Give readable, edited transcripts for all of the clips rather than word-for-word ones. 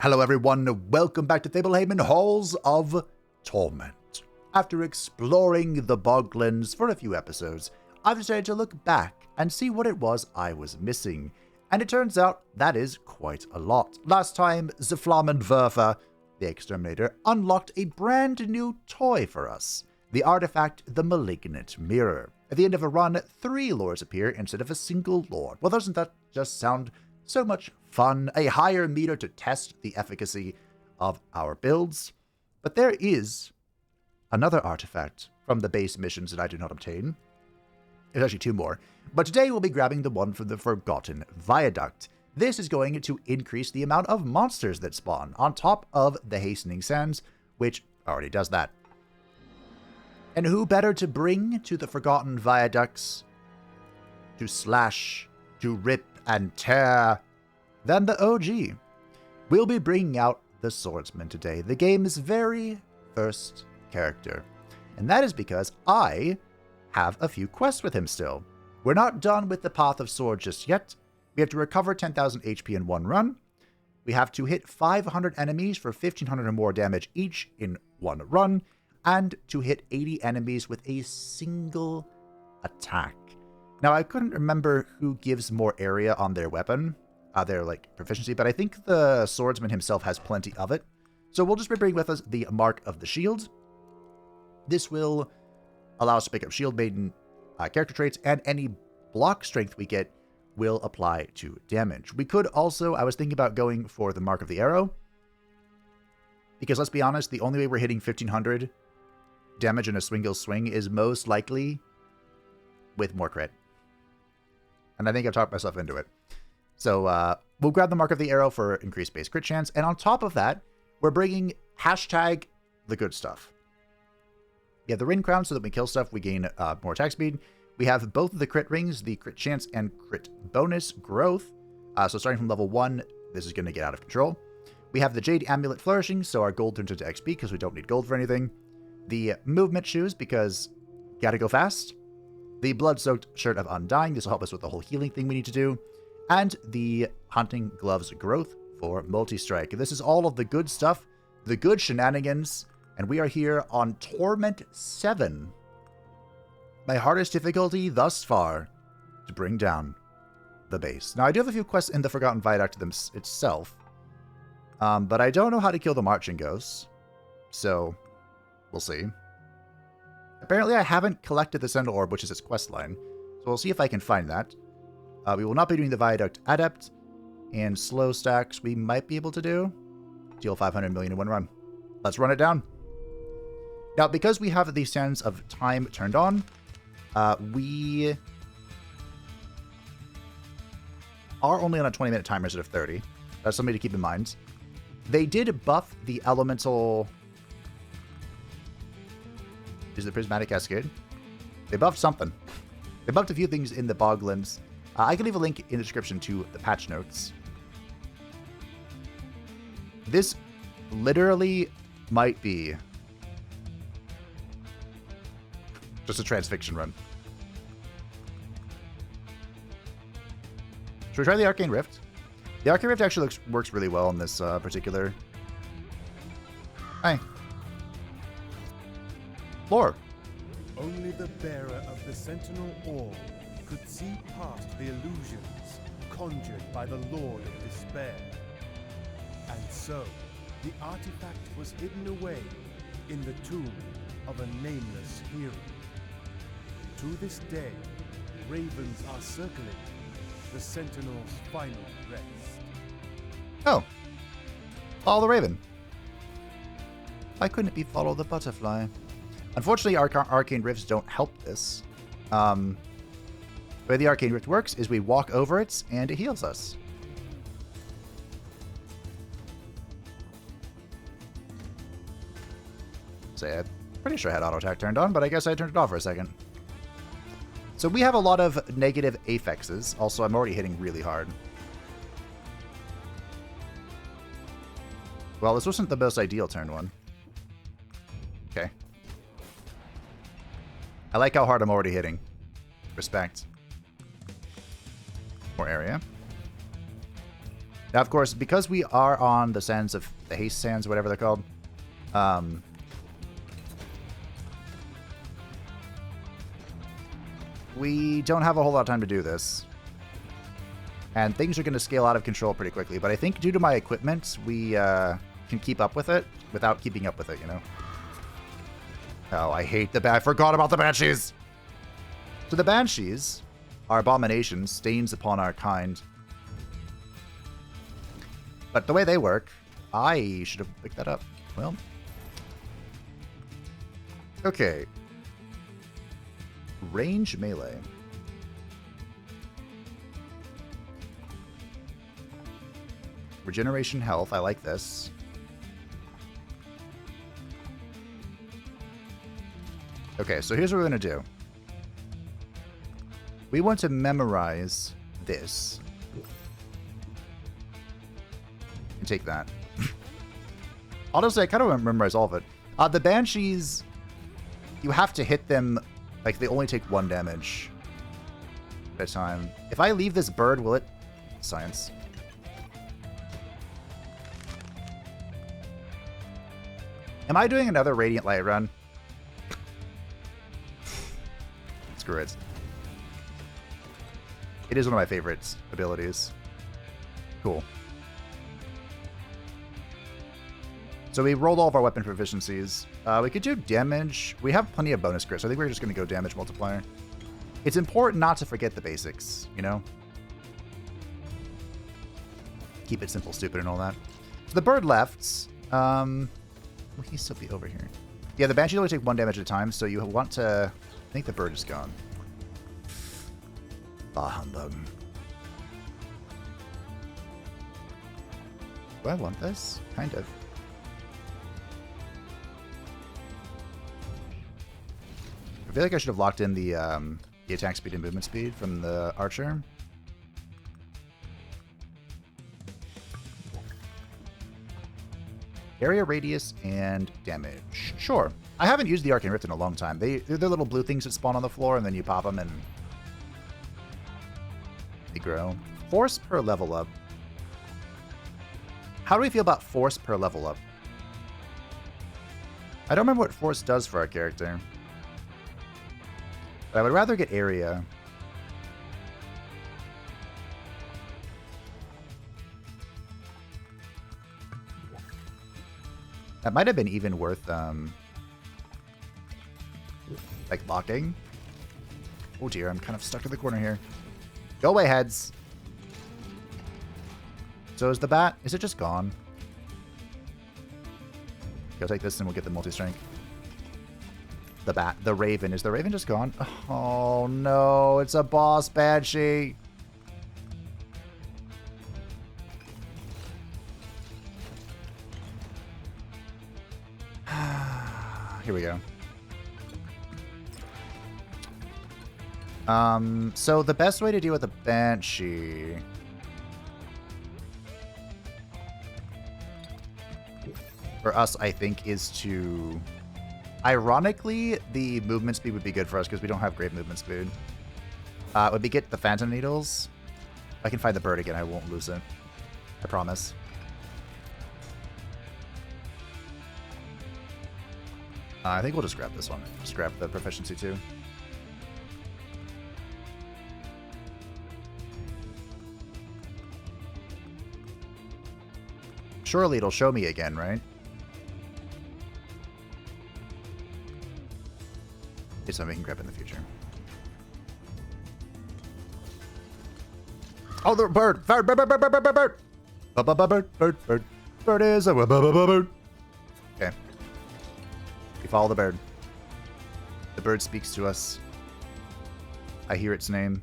Hello everyone, welcome back to Fablehaven Halls of Torment. After exploring the Boglands for a few episodes, I've decided to look back and see what it was I was missing. And it turns out that is quite a lot. Last time, the Flammenwerfer, the Exterminator, unlocked a brand new toy for us. The artifact, the Malignant Mirror. At the end of a run, 3 lords appear instead of a single lord. Well, doesn't that just sound so much fun? A higher meter to test the efficacy of our builds. But there is another artifact from the base missions that I do not obtain. There's actually 2 more. But today we'll be grabbing the one from the Forgotten Viaduct. This is going to increase the amount of monsters that spawn on top of the Hastening Sands, which already does that. And who better to bring to the Forgotten Viaducts to slash, to rip and tear than the OG? We'll be bringing out the Swordsman today, the game's very first character. And that is because I have a few quests with him still. We're not done with the Path of Sword just yet. We have to recover 10,000 HP in one run. We have to hit 500 enemies for 1,500 or more damage each in one run. And to hit 80 enemies with a single attack. Now, I couldn't remember who gives more area on their weapon, their proficiency, but I think the Swordsman himself has plenty of it. So we'll just be bringing with us the Mark of the Shield. This will allow us to pick up Shield Maiden character traits, and any block strength we get will apply to damage. We could also, I was thinking about going for the Mark of the Arrow, because let's be honest, the only way we're hitting 1,500 damage in a single swing is most likely with more crit. And I think I've talked myself into it. So we'll grab the Mark of the Arrow for increased base crit chance. And on top of that, we're bringing hashtag the good stuff. We have the Ring Crown so that when we kill stuff, we gain more attack speed. We have both of the crit rings, the crit chance and crit bonus growth. So starting from level 1, this is going to get out of control. We have the Jade Amulet Flourishing, so our gold turns into XP because we don't need gold for anything. The Movement Shoes, because gotta go fast. The Blood-Soaked Shirt of Undying, this will help us with the whole healing thing we need to do. And the Hunting Gloves Growth for Multi-Strike. This is all of the good stuff, the good shenanigans, and we are here on Torment 7. My hardest difficulty thus far to bring down the base. Now, I do have a few quests in the Forgotten Viaduct itself, but I don't know how to kill the Marching Ghosts, so we'll see. Apparently, I haven't collected the Sentinel Orb, which is its quest line, so we'll see if I can find that. We will not be doing the Viaduct Adept, and slow stacks we might be able to do. Deal 500 million in one run. Let's run it down. Now, because we have the Sands of Time turned on, we are only on a 20-minute timer instead of 30. That's something to keep in mind. They did buff the Elemental... Is the Prismatic Cascade? They buffed something. They buffed a few things in the Boglands. I can leave a link in the description to the patch notes. This literally might be just a transfixion run. Should we try the Arcane Rift? The Arcane Rift actually works really well in this particular... Hi. Lore. Only the bearer of the Sentinel Orb could see past the illusions conjured by the Lord of Despair. And so, the artifact was hidden away in the tomb of a nameless hero. To this day, ravens are circling the Sentinel's final rest. Oh. Follow the Raven. Why couldn't it be Follow the Butterfly? Unfortunately, Arcane Rifts don't help this. The way the Arcane Rift works is we walk over it, and it heals us. So I'm pretty sure I had auto attack turned on, but I guess I turned it off for a second. So we have a lot of negative affixes. Also, I'm already hitting really hard. Well, this wasn't the most ideal turn one. Okay. I like how hard I'm already hitting. Respect. More area. Now, of course, because we are on the sands of the haste sands, whatever they're called, we don't have a whole lot of time to do this. And things are going to scale out of control pretty quickly. But I think due to my equipment, we can keep up with it without keeping up with it, you know? Oh, I hate the I forgot about the Banshees! So the Banshees are abominations, stains upon our kind. But the way they work, I should have picked that up. Well. Okay. Range melee. Regeneration health. I like this. Okay, so here's what we're going to do. We want to memorize this. And take that. Honestly, I kind of want to memorize all of it. The Banshees, you have to hit them, like, they only take 1 damage at a time. If I leave this bird, will it... Science. Am I doing another Radiant Light run? Screw it. It is one of my favorite abilities. Cool. So we rolled all of our weapon proficiencies. We could do damage. We have plenty of bonus crit, so I think we're just going to go damage multiplier. It's important not to forget the basics, you know? Keep it simple, stupid, and all that. So the bird left. Will he still be over here? Yeah, the Banshees only take 1 damage at a time, so you want to... I think the bird is gone. Bah humbug. Do I want this? Kind of. I feel like I should have locked in the attack speed and movement speed from the archer. Area radius and damage. Sure. I haven't used the Arcane Rift in a long time. They're little blue things that spawn on the floor, and then you pop them, and they grow. Force per level up. How do we feel about force per level up? I don't remember what force does for our character. But I would rather get area. That might have been even worth, like, locking. Oh dear, I'm kind of stuck in the corner here. Go away, heads. So is the bat, is it just gone? Go take this and we'll get the multi-strength. The bat, the raven. Is the raven just gone? Oh no, it's a boss banshee. Here we go. So the best way to deal with a banshee... for us, I think, is to... Ironically, the movement speed would be good for us because we don't have great movement speed. It would be get the Phantom Needles. If I can find the bird again, I won't lose it. I promise. I think we'll just grab this one. Just grab the proficiency too. Surely it'll show me again, right? It's something we can grab in the future. Oh, the bird! Bird! Bird! Bird! Bird! Bird! Bird! Bird! Bird! Bird! Bird! Bird! Bird is a bird! Okay. We follow the bird. The bird speaks to us. I hear its name.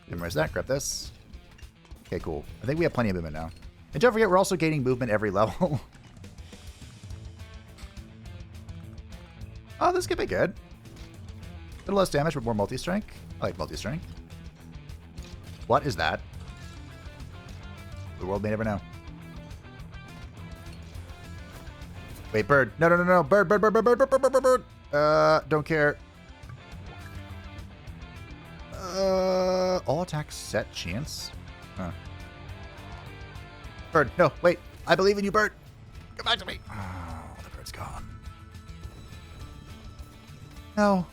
Memorize that. Grab this. Okay, cool. I think we have plenty of movement now. And don't forget, we're also gaining movement every level. Oh, this could be good. A little less damage, but more multi-strength. I like multi-strength. What is that? The world may never know. Wait, bird. No, no, no, no. Bird, bird, bird, bird, bird, bird, bird, bird, bird. Don't care. All attacks set chance? Huh. Bird, no, wait. I believe in you, Bird. Come back to me. Oh, the bird's gone. No.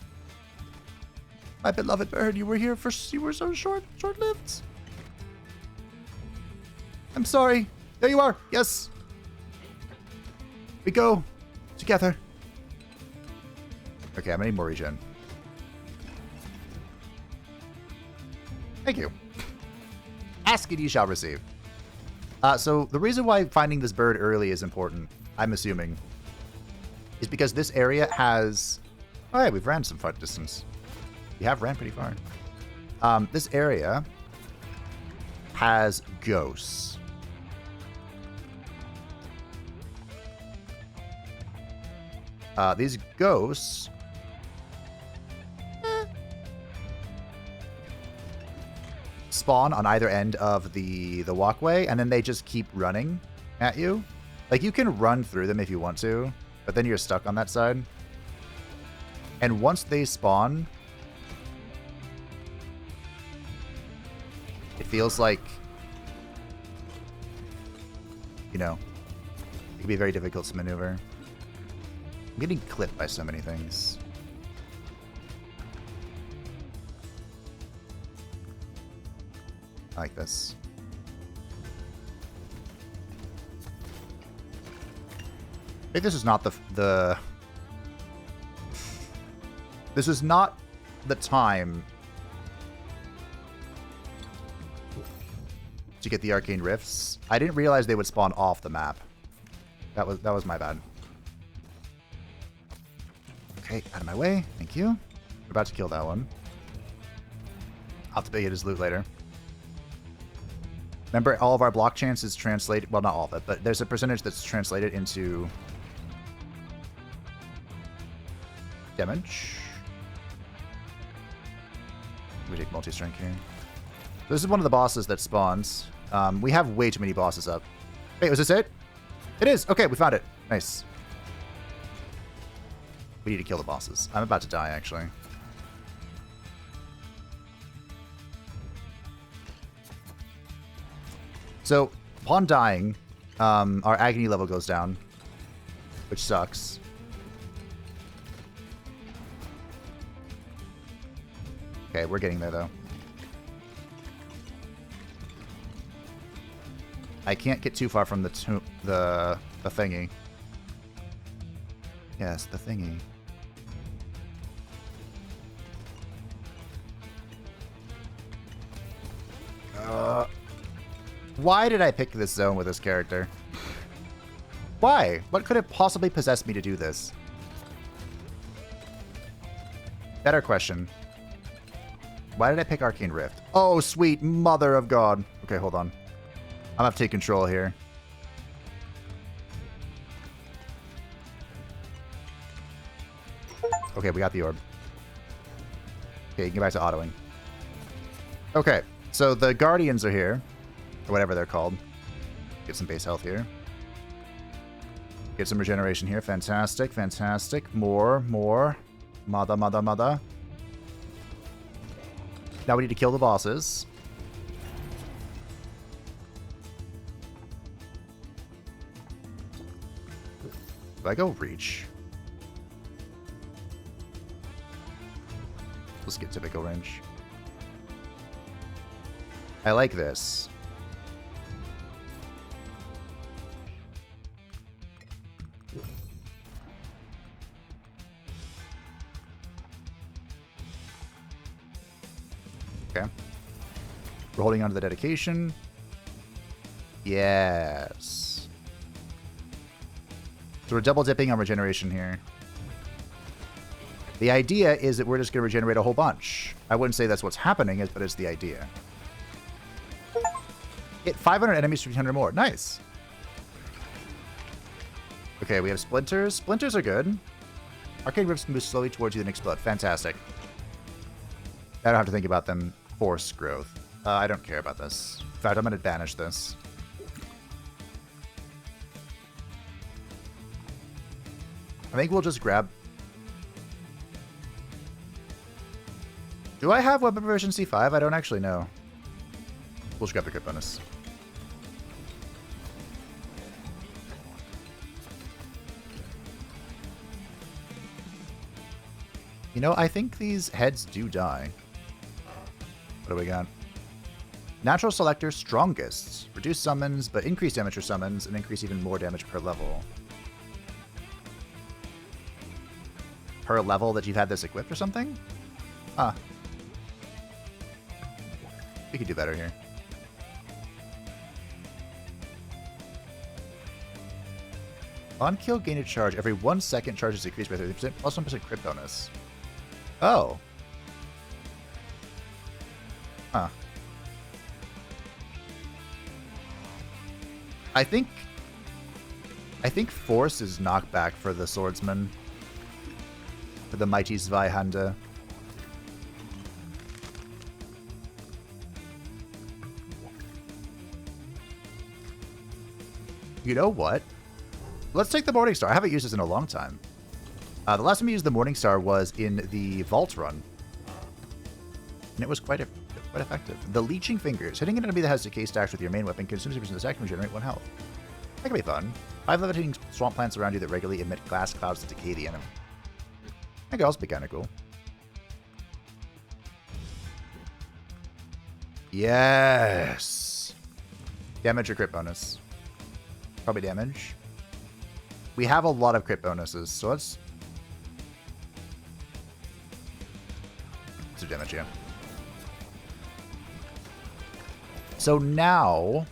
My beloved bird, you were here for, you were so short-lived. I'm sorry. There you are. Yes. We go together. Okay, I'm gonna need more regen. Thank you. Ask and you shall receive. So the reason why finding this bird early is important, I'm assuming, is because this area has... Oh yeah, we've ran some far distance. We have ran pretty far. This area has ghosts. These ghosts... spawn on either end of the walkway, and then they just keep running at you. Like, you can run through them if you want to, but then you're stuck on that side. And once they spawn, it feels like, you know, it can be very difficult to maneuver. I'm getting clipped by so many things. I like this. I think this is not the this is not the time to get the arcane rifts. I didn't realize they would spawn off the map. That was my bad. Okay, out of my way. Thank you. We're about to kill that one. I'll have to get his loot later. Remember, all of our block chance is translated... Well, not all of it, but there's a percentage that's translated into... damage. We take multi-strength here. This is one of the bosses that spawns. We have way too many bosses up. Wait, was this it? It is! Okay, we found it. Nice. We need to kill the bosses. I'm about to die, actually. So, upon dying, our agony level goes down, which sucks. Okay, we're getting there, though. I can't get too far from the thingy. Yes, the thingy. Why did I pick this zone with this character? Why? What could have possibly possessed me to do this? Better question. Why did I pick Arcane Rift? Oh, sweet mother of God. Okay, hold on. I'm gonna have to take control here. Okay, we got the orb. Okay, you can get back to autoing. Okay, so the Guardians are here. Or whatever they're called. Get some base health here. Get some regeneration here. Fantastic, fantastic. More. Mother. Now we need to kill the bosses. Do I go reach? Let's get typical range. I like this. Okay. We're holding on to the dedication. Yes. So we're double dipping on regeneration here. The idea is that we're just going to regenerate a whole bunch. I wouldn't say that's what's happening, but it's the idea. Hit 500 enemies for 300 more. Nice. Okay, we have splinters. Splinters are good. Arcane rifts move slowly towards you and explode. Fantastic. I don't have to think about them. Force growth. I don't care about this. In fact, I'm going to banish this. I think we'll just grab... Do I have weapon proficiency 5? I don't actually know. We'll just grab the crit bonus. You know, I think these heads do die. What do we got? Natural Selector Strongest. Reduce summons, but increase damage for summons, and increase even more damage per level. Per level that you've had this equipped or something? Huh. We could do better here. On kill, gain a charge. Every 1 second, charge is increased by 30%, plus 1% crit bonus. Oh. Huh. I think Force is knockback for the Swordsman. For the Mighty Zweihande. You know what? Let's take the Morningstar. I haven't used this in a long time. The last time I used the Morningstar was in the Vault run. And it was quite effective. The Leeching Fingers. Hitting an enemy that has decay stacks with your main weapon consumes 2% attack and regenerate 1 health. That could be fun. 5 levitating swamp plants around you that regularly emit glass clouds to decay the enemy. That could also be kind of cool. Yes! Damage or crit bonus? Probably damage. We have a lot of crit bonuses, so let's do damage, yeah. So now,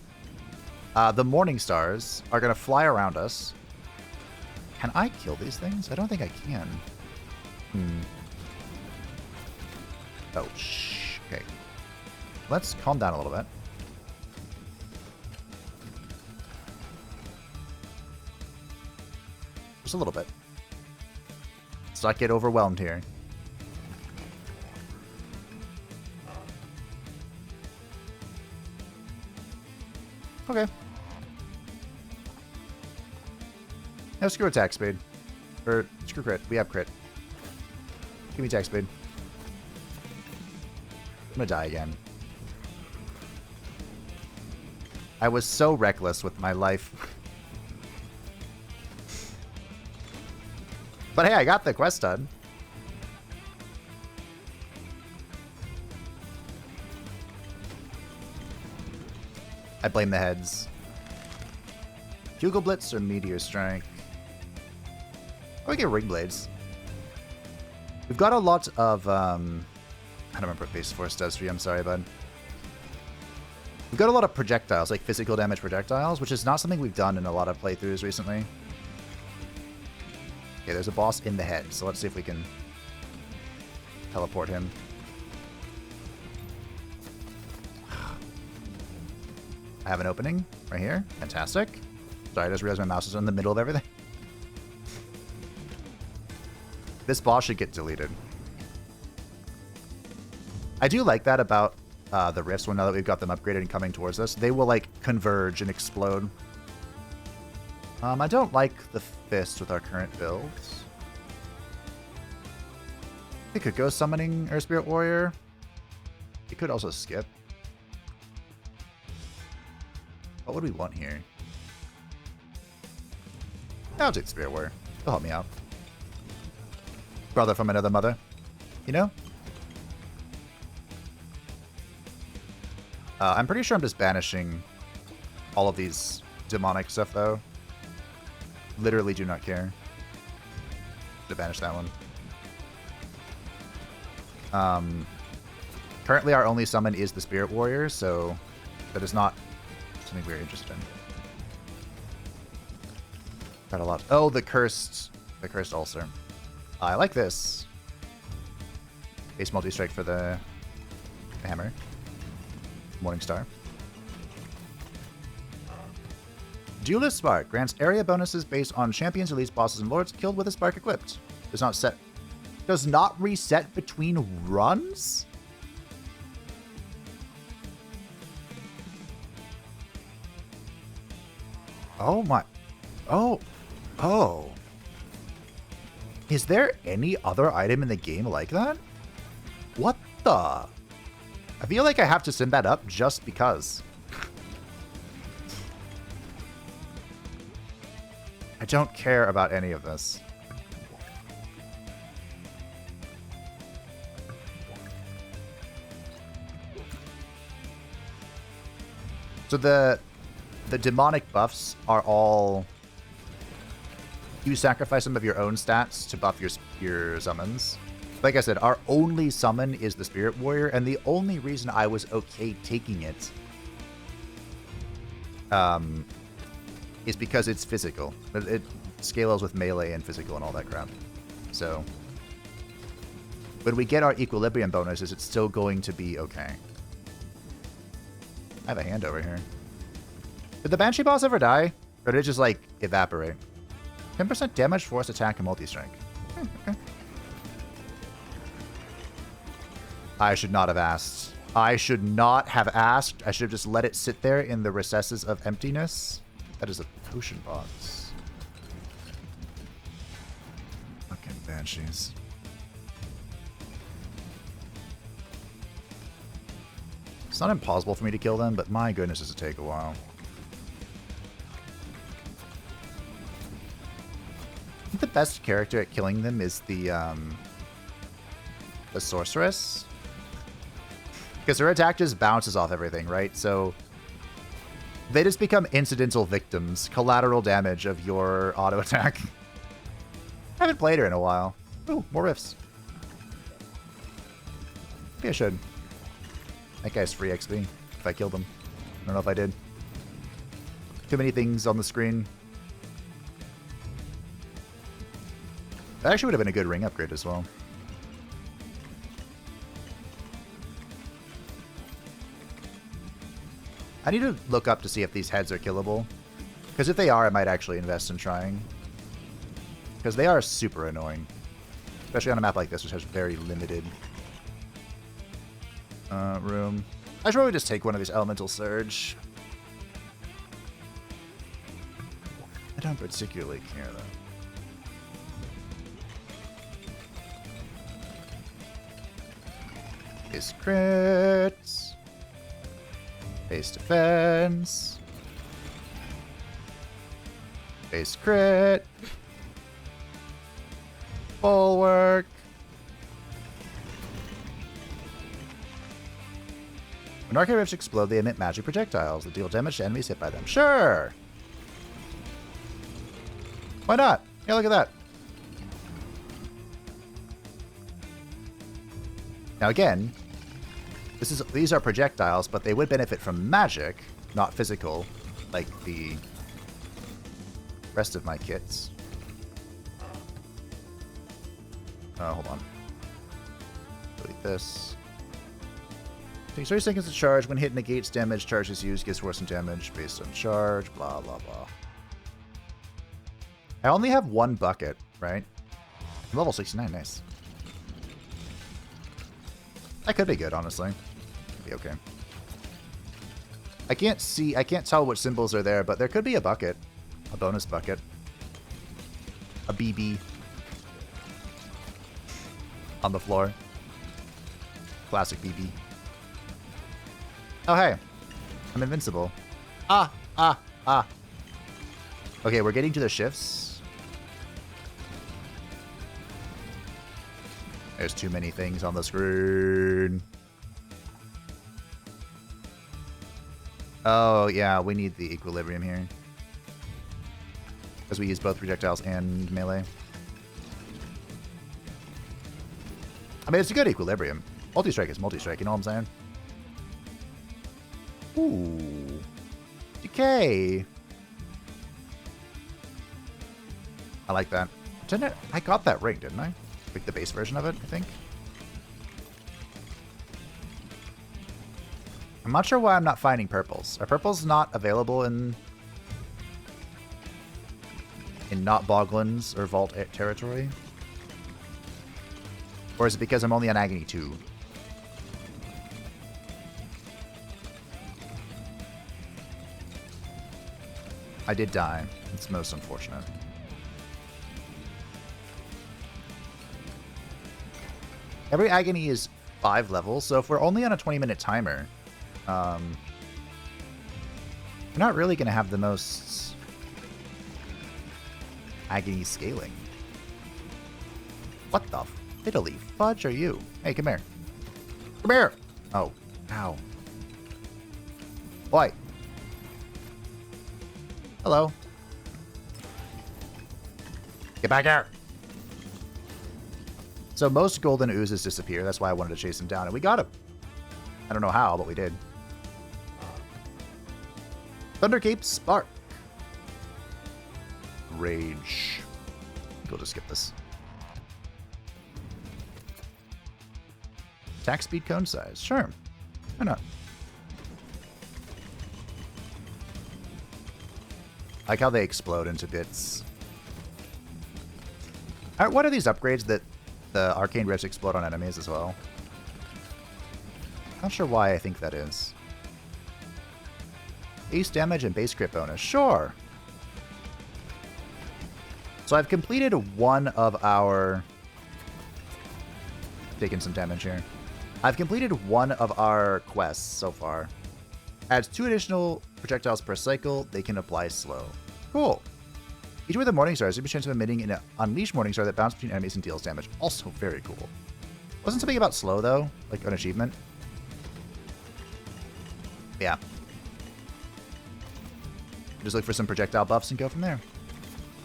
the Morningstars are going to fly around us. Can I kill these things? I don't think I can. Oh, shh. Okay. Let's calm down a little bit. Just a little bit. Let's not get overwhelmed here. Okay. Now screw attack speed. Or screw crit. We have crit. Give me attack speed. I'm gonna die again. I was so reckless with my life. But hey, I got the quest done. I blame the heads. Bugle Blitz or Meteor Strike? Oh, we get Ring Blades. We've got a lot of, I don't remember what Base Force does for you, I'm sorry, bud. We've got a lot of projectiles, like physical damage projectiles, which is not something we've done in a lot of playthroughs recently. Okay, there's a boss in the head, so let's see if we can teleport him. I have an opening right here. Fantastic. Sorry, I just realized my mouse is in the middle of everything. This boss should get deleted. I do like that about the rifts, now that we've got them upgraded and coming towards us. They will, like, converge and explode. I don't like the fist with our current builds. It could go summoning Earth Spirit Warrior. It could also skip. What would we want here? I'll take Spirit Warrior. He'll help me out. Brother from another mother. You know? I'm pretty sure I'm just banishing all of these demonic stuff, though. Literally do not care. To banish that one. Currently our only summon is the Spirit Warrior, so that is not something we're interested in. Got a lot. Oh, the cursed ulcer. I like this. Base multi-strike for the hammer. Morningstar. Duelist Spark grants area bonuses based on champions, elites, bosses, and lords killed with a spark equipped. Does not reset between runs? Oh my. Oh. Is there any other item in the game like that? What the? I feel like I have to send that up just because. I don't care about any of this. So the demonic buffs are all... You sacrifice some of your own stats to buff your summons. Like I said, our only summon is the Spirit Warrior, and the only reason I was okay taking it is because it's physical. It scales with melee and physical and all that crap. So when we get our equilibrium bonuses, it's still going to be okay. I have a hand over here. Did the Banshee boss ever die? Or did it just, like, evaporate? 10% damage, force attack, and multi-strike. Okay. I should not have asked. I should not have asked. I should have just let it sit there in the recesses of emptiness. That is a potion box. Fucking Banshees. It's not impossible for me to kill them, but my goodness, does it take a while. I think the best character at killing them is the sorceress. Because her attack just bounces off everything, right? So they just become incidental victims, collateral damage of your auto attack. I haven't played her in a while. Ooh, more rifts. Maybe I should. That guy's free XP if I killed him. I don't know if I did. Too many things on the screen. That actually would have been a good ring upgrade as well. I need to look up to see if these heads are killable. Because if they are, I might actually invest in trying. Because they are super annoying. Especially on a map like this, which has very limited room. I should probably just take one of these Elemental Surge. I don't particularly care, though. Base crits. Base defense. Base crit. Bulwark. When arcane rifts explode, they emit magic projectiles that deal damage to enemies hit by them. Sure! Why not? Yeah, look at that. Now again, these are projectiles, but they would benefit from magic, not physical, like the rest of my kits. Hold on. Delete this. Takes 30 seconds to charge. When hit, negates damage. Charge is used. Gives worsened damage based on charge. Blah, blah, blah. I only have one bucket, right? I'm level 69. Nice. That could be good, honestly. Be okay. I can't tell which symbols are there, but there could be a bucket. A bonus bucket. A BB. On the floor. Classic BB. Oh, hey. I'm invincible. Ah. Okay, we're getting to the shifts. There's too many things on the screen. Oh, yeah, we need the equilibrium here. Because we use both projectiles and melee. I mean, it's a good equilibrium. Multi-strike is multi-strike, you know what I'm saying? Ooh. Decay. I like that. I got that ring, didn't I? Like the base version of it, I think. I'm not sure why I'm not finding purples. Are purples not available in not Boglands or Vault territory? Or is it because I'm only on Agony II? I did die. It's most unfortunate. Every Agony is 5 levels, so if we're only on a 20-minute timer, we're not really going to have the most Agony scaling. What the fiddly fudge are you? Hey, come here. Come here! Oh, ow. Boy. Hello. Get back here. So most golden oozes disappear. That's why I wanted to chase him down. And we got him. I don't know how, but we did. Thundercape Spark. Rage. We'll just skip this. Attack speed, cone size. Sure. Why not? I like how they explode into bits. Alright, what are these upgrades that the arcane rifts explode on enemies as well? Not sure why I think that is. Ace damage and base crit bonus. Sure. So I've completed one of our... Taking some damage here. I've completed one of our quests so far. Adds 2 additional projectiles per cycle. They can apply slow. Cool. Each with a Morning Star has a chance of emitting an Unleash Morning Star that bounces between enemies and deals damage. Also very cool. Wasn't something about slow, though? Like an achievement? Yeah. Just look for some projectile buffs and go from there.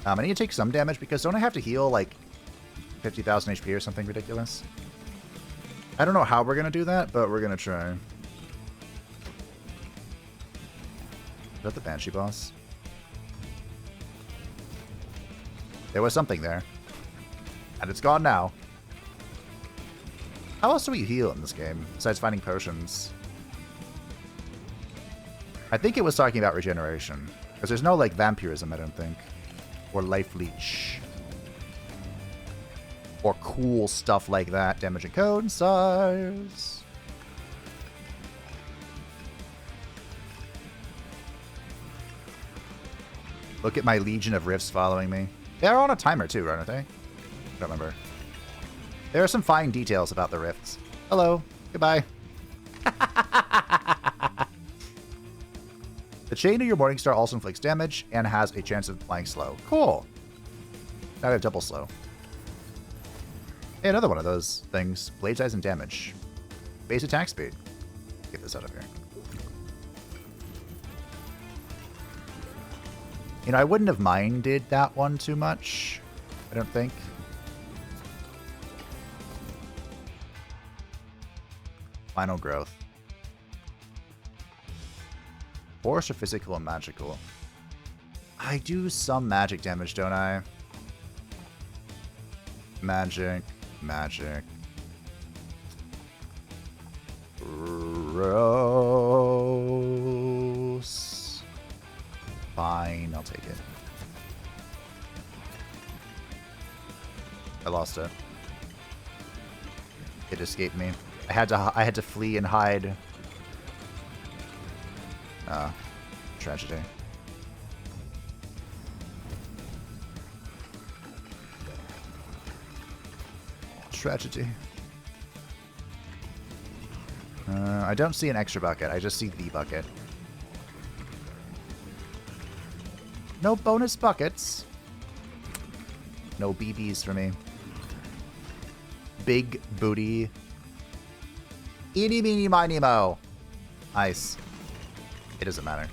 I need to take some damage because don't I have to heal like 50,000 HP or something ridiculous? I don't know how we're going to do that, but we're going to try. Is that the Banshee boss? There was something there. And it's gone now. How else do we heal in this game, besides finding potions? I think it was talking about regeneration. Because there's no, like, vampirism, I don't think. Or life leech. Or cool stuff like that. Damage and cone size. Look at my legion of rifts following me. They're on a timer too, aren't they? I don't remember. There are some fine details about the rifts. Hello. Goodbye. The chain of your Morning Star also inflicts damage and has a chance of applying slow. Cool. Now I have double slow. Hey, another one of those things. Blade size and damage. Base attack speed. Get this out of here. You know, I wouldn't have minded that one too much. I don't think. Final growth. Force or physical and magical? I do some magic damage, don't I? Magic. Magic. Gross. Fine, I'll take it. I lost it. It escaped me. I had to flee and hide. Tragedy. Tragedy. I don't see an extra bucket. I just see the bucket. No bonus buckets. No BBs for me. Big booty. Eeny, meeny, miny, mo. Ice. It doesn't matter.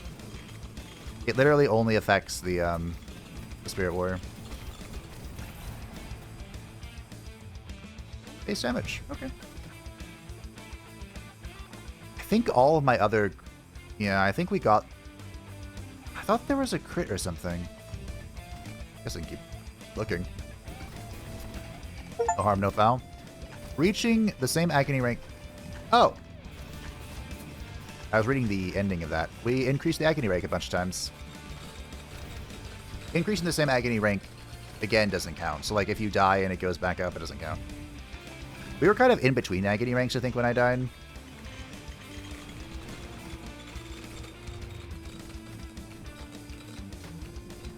It literally only affects the Spirit Warrior. Base damage. Okay. I think all of my other... Yeah, I think we got... I thought there was a crit or something. Guess I can keep looking. No harm, no foul. Reaching the same Agony rank... Oh! I was reading the ending of that. We increased the Agony rank a bunch of times. Increasing the same Agony rank, again, doesn't count. So, like, if you die and it goes back up, it doesn't count. We were kind of in between Agony ranks, I think, when I died.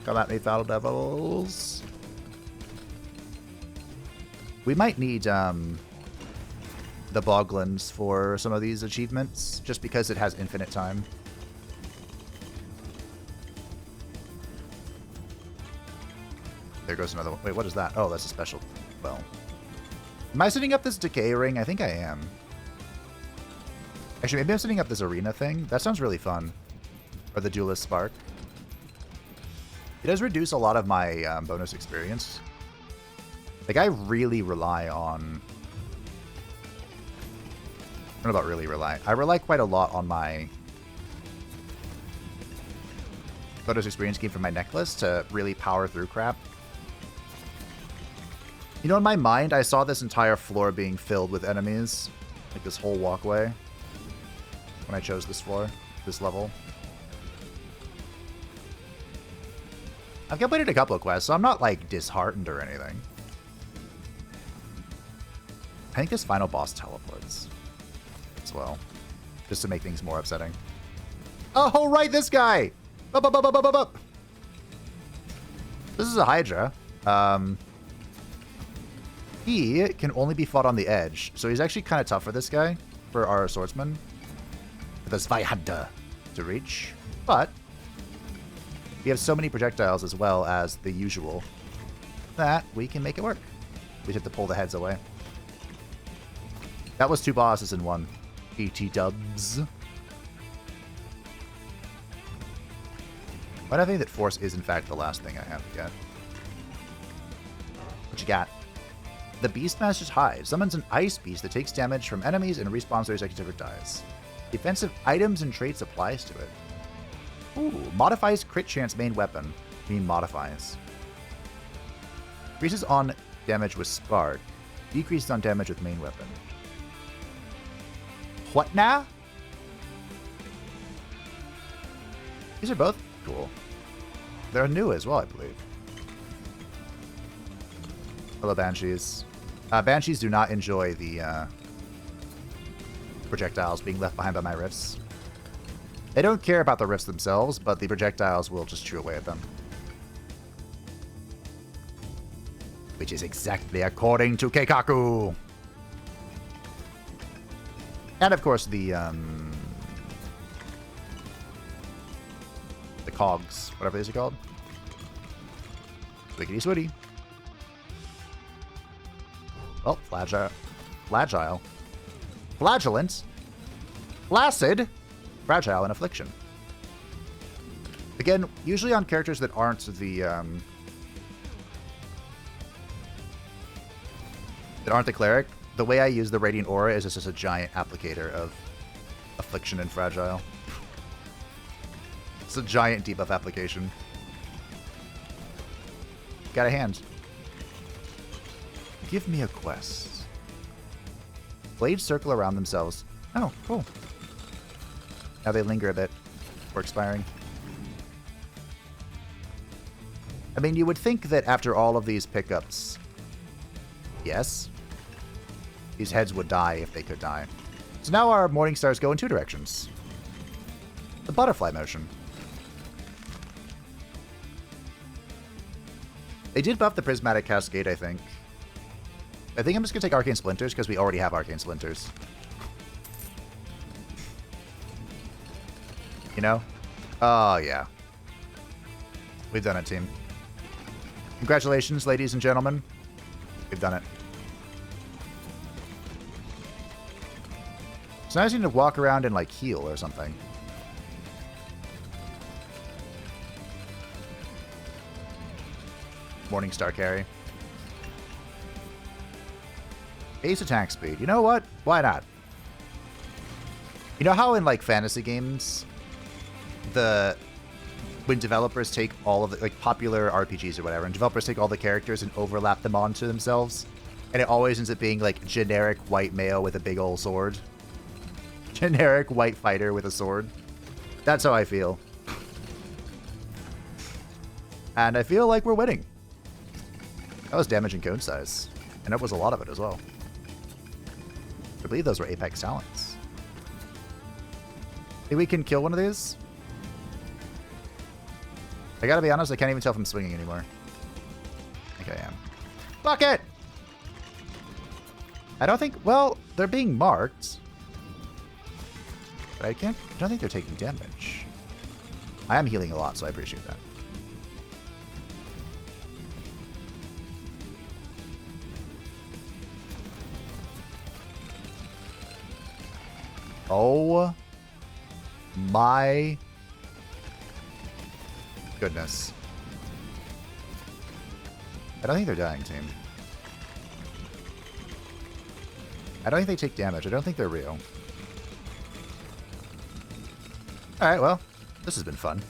Come at me, foul devils. We might need, the Boglins for some of these achievements, just because it has infinite time. There goes another one. Wait, what is that? Oh, that's a special bell. Am I setting up this decay ring? I think I am. Actually, maybe I'm setting up this arena thing. That sounds really fun. Or the duelist spark. It does reduce a lot of my bonus experience. Like, I really rely on... I don't know about really rely. I rely quite a lot on my bonus experience gain from my necklace to really power through crap. You know, in my mind, I saw this entire floor being filled with enemies. Like this whole walkway. When I chose this floor, this level. I've completed a couple of quests, so I'm not, like, disheartened or anything. I think this final boss teleports as well, just to make things more upsetting. Oh, right, this guy! Up, up, up, up, up, up. This is a Hydra. He can only be fought on the edge, so he's actually kind of tough for this guy, for our swordsman. With a Zweihunter to reach, but we have so many projectiles as well as the usual that we can make it work. We just have to pull the heads away. That was 2 bosses in one. AT dubs. But I think that force is in fact the last thing I have to get. What you got? The Beastmaster's Hive summons an ice beast that takes damage from enemies and respawns 30 seconds after it dies. Defensive items and traits applies to it. Ooh, modifies crit chance main weapon. I mean modifies. Increases on damage with spark. Decreases on damage with main weapon. What now? These are both cool. They're new as well, I believe. Hello, Banshees. Banshees do not enjoy the projectiles being left behind by my rifts. They don't care about the rifts themselves, but the projectiles will just chew away at them. Which is exactly according to Keikaku. And of course the cogs, whatever these are called. Wickety switty. Oh, flagile. Flagellant. Flaccid. Fragile and affliction. Again, usually on characters that aren't the cleric, the way I use the Radiant Aura is just a giant applicator of affliction and fragile. It's a giant debuff application. Got a hand. Give me a quest. Blades circle around themselves. Oh, cool. Now they linger a bit before expiring. I mean, you would think that after all of these pickups, yes, these heads would die if they could die. So now our Morning Stars go in 2 directions. The butterfly motion. They did buff the Prismatic Cascade, I think. I think I'm just going to take Arcane Splinters because we already have Arcane Splinters. You know? Oh, yeah. We've done it, team. Congratulations, ladies and gentlemen. We've done it. So now I just need to walk around and, like, heal or something. Morningstar carry. Base attack speed. You know what? Why not? You know how in, like, fantasy games, when developers take all of the, like, popular RPGs or whatever, and developers take all the characters and overlap them onto themselves, and it always ends up being, like, generic white male with a big old sword. Generic white fighter with a sword. That's how I feel. And I feel like we're winning. That was damage in cone size. And that was a lot of it as well. I believe those were Apex Talents. Think we can kill one of these? I gotta be honest, I can't even tell if I'm swinging anymore. I think I am. Fuck it! I don't think... Well, they're being marked. But I don't think they're taking damage. I am healing a lot, so I appreciate that. Oh my goodness. I don't think they're dying, team. I don't think they take damage. I don't think they're real. Alright, well, this has been fun.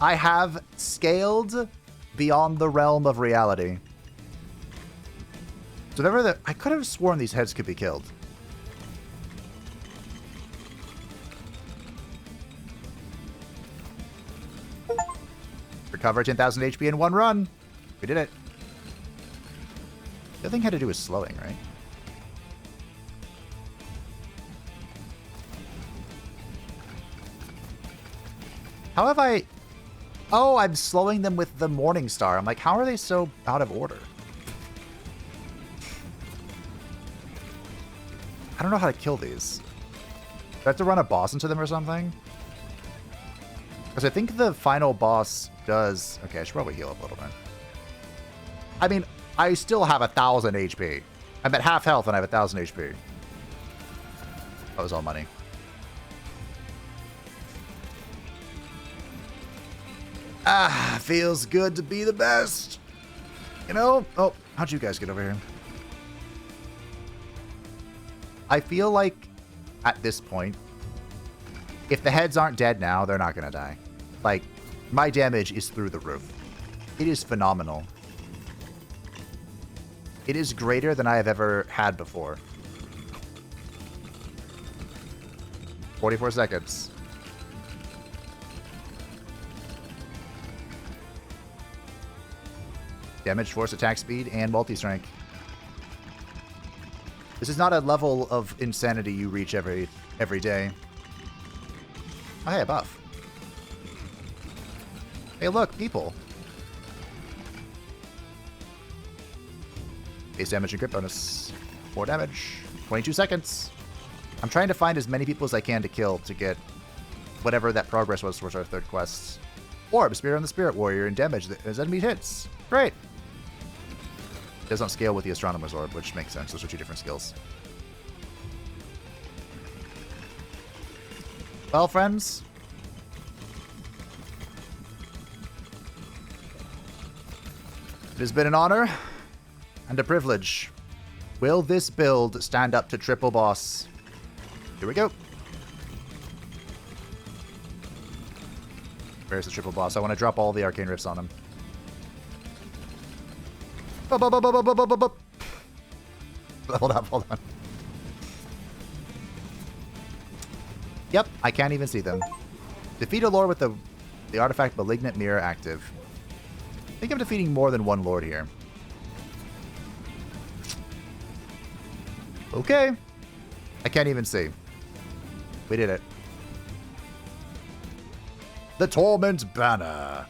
I have scaled beyond the realm of reality. So whatever the... I could have sworn these heads could be killed. Recover 10,000 HP in one run. We did it. The other thing had to do with slowing, right? How have I... Oh, I'm slowing them with the Morning Star. I'm like, how are they so out of order? I don't know how to kill these. Do I have to run a boss into them or something? Because I think the final boss does... Okay, I should probably heal up a little bit. I mean, I still have 1,000 HP. I'm at half health and I have 1,000 HP. That was all money. Ah, feels good to be the best. You know? Oh, how'd you guys get over here? I feel like, at this point, if the heads aren't dead now, they're not going to die. Like, my damage is through the roof. It is phenomenal. It is greater than I have ever had before. 44 seconds. Damage, force, attack speed, and multi-strength. This is not a level of insanity you reach every day. Oh, hey, a buff. Hey, look, people. Base damage and crit bonus. 4 damage. 22 seconds. I'm trying to find as many people as I can to kill to get whatever that progress was towards our third quest. Orb, Spear on the Spirit Warrior, and damage as enemy hits. Great. It does not scale with the Astronomer's Orb, which makes sense. Those are two different skills. Well, friends. It has been an honor and a privilege. Will this build stand up to triple boss? Here we go. Where's the triple boss? I want to drop all the arcane rifts on him. Hold on. Yep, I can't even see them. Defeat a lord with the artifact Malignant Mirror active. I think I'm defeating more than one lord here. Okay. I can't even see. We did it. The Torment Banner.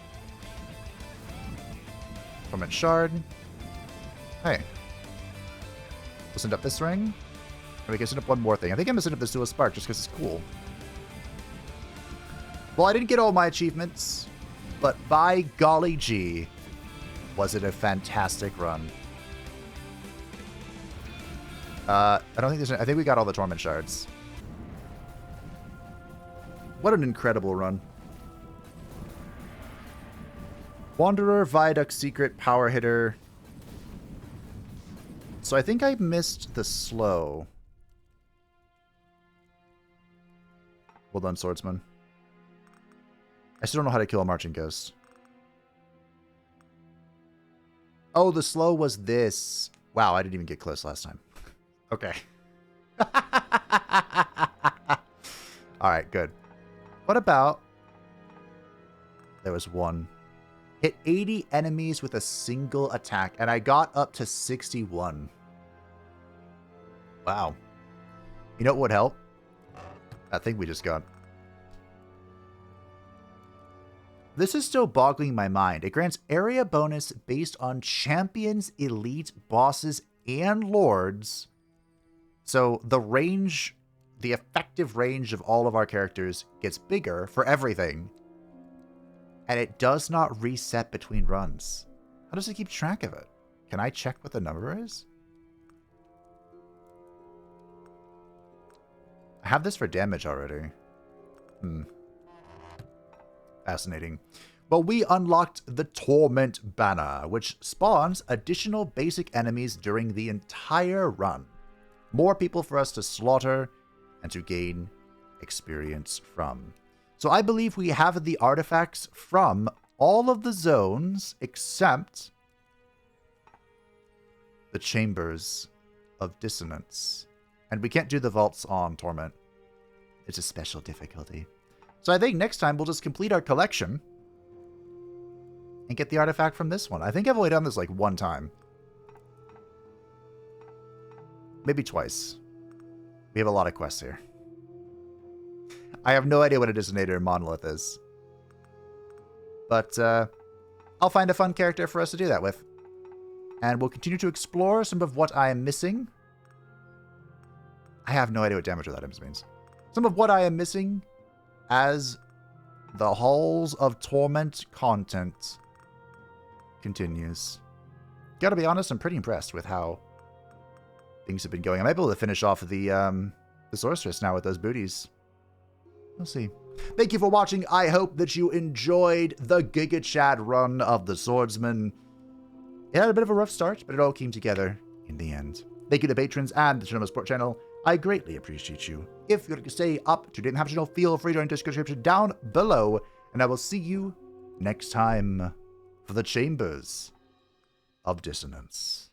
Torment Shard. Hey. We'll send up this ring. And we can send up one more thing. I think I'm going to send up this Dual Spark just because it's cool. Well, I didn't get all my achievements, but by golly gee, was it a fantastic run. I don't think there's... I think we got all the Torment Shards. What an incredible run. Wanderer, Viaduct, Secret, Power Hitter. So I think I missed the slow. Well done, Swordsman. I still don't know how to kill a Marching Ghost. Oh, the slow was this. Wow, I didn't even get close last time. Okay. Alright, good. What about... There was one. Hit 80 enemies with a single attack, and I got up to 61. Wow. You know what would help? That thing we just got. This is still boggling my mind. It grants area bonus based on champions, elite, bosses, and lords. So the range, the effective range of all of our characters gets bigger for everything. And it does not reset between runs. How does it keep track of it? Can I check what the number is? I have this for damage already. Fascinating. But we unlocked the Torment banner, which spawns additional basic enemies during the entire run. More people for us to slaughter and to gain experience from. So I believe we have the artifacts from all of the zones except the Chambers of Dissonance. And we can't do the vaults on Torment. It's a special difficulty. So I think next time we'll just complete our collection and get the artifact from this one. I think I've only done this like one time. Maybe twice. We have a lot of quests here. I have no idea what a Dissonator Monolith is. But I'll find a fun character for us to do that with. And we'll continue to explore some of what I am missing. I have no idea what damage without items means. Some of what I am missing as the Halls of Torment content continues. Gotta be honest, I'm pretty impressed with how things have been going. I might be able to finish off the Sorceress now with those booties. We'll see. Thank you for watching. I hope that you enjoyed the Giga Chad run of the Swordsman. It had a bit of a rough start, but it all came together in the end. Thank you to patrons and the Cinema Sport channel. I greatly appreciate you. If you'd like to stay up to date and have channel, feel free to enter the description down below, and I will see you next time for the Chambers of Dissonance.